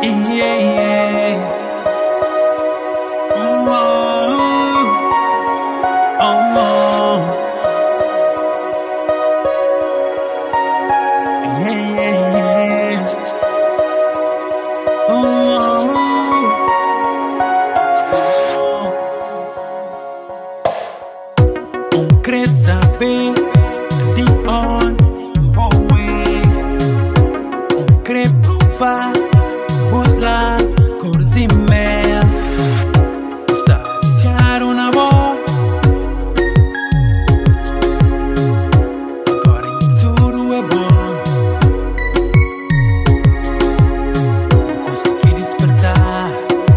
Yeah, yeah. Oh, oh, oh. Yeah, yeah, yeah. Oh, on crê saber de onde vou ir. On crê provar os lábios cor de mel. Está a viciar um amor. Agora em tudo é bom. Vou conseguir despertar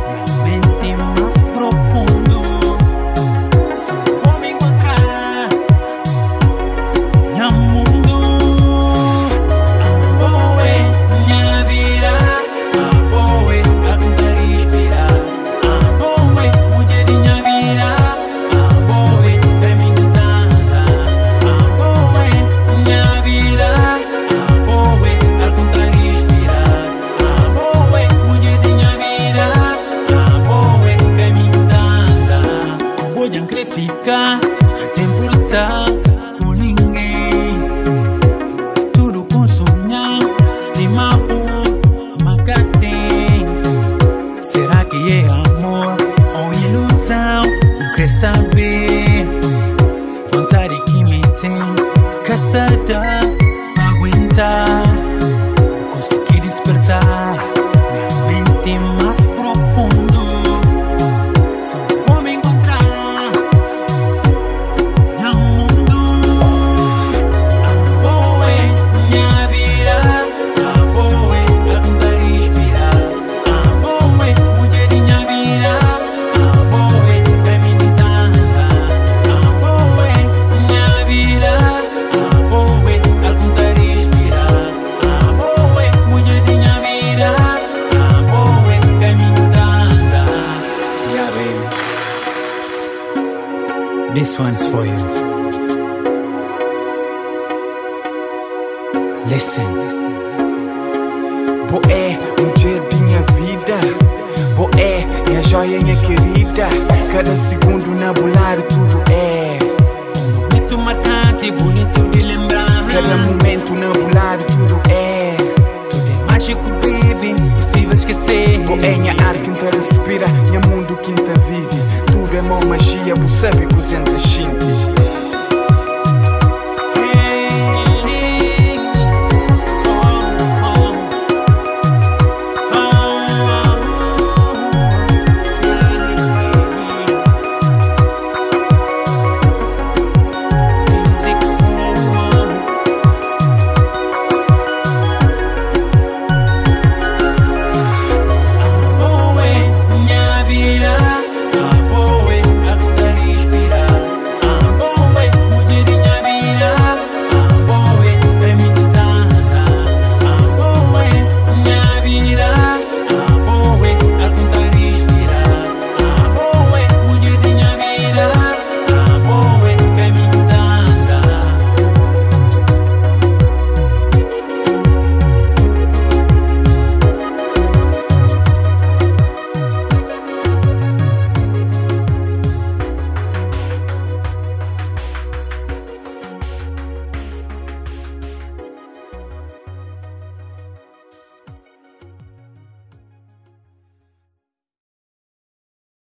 minha mente mais profundo. Só vou me encontrar meu mundo. Amor é minha vida. Amor é a tentar respirar. Amor é mulher de minha vida. Amor é caminhada. Amor é minha vida. Amor é a tentar respirar. Amor é mulher de minha vida. Amor é caminhada. Como eu querer ficar até importar com ninguém. Tudo com sonhar, se magoou, tem. Será que é amor ou ilusão? Não quer saber. Vontade que me tem, castada, aguentar. Vou conseguir despertar minha mente mais profundo. Só vou me encontrar meu mundo. Amor é minha vida. Amor é a tentar respirar. Amor é mulher de minha vida. Amor é caminhada. Amor é minha vida. Amor é a tentar respirar. Amor é mulher de minha vida. Amor é caminhada. Yeah, baby. This one's for you. Listen. Boé, mulher de minha vida. Boé, minha joia, minha querida. Cada segundo na bular tudo é. Bonito marcante, bonito de lembrar. Cada momento na bular tudo é. Tudo é mágico, baby, impossível esquecer. Boé, minha ar quinta respira, minha mundo quinta vive. Tudo é mó magia, você sabe que os entes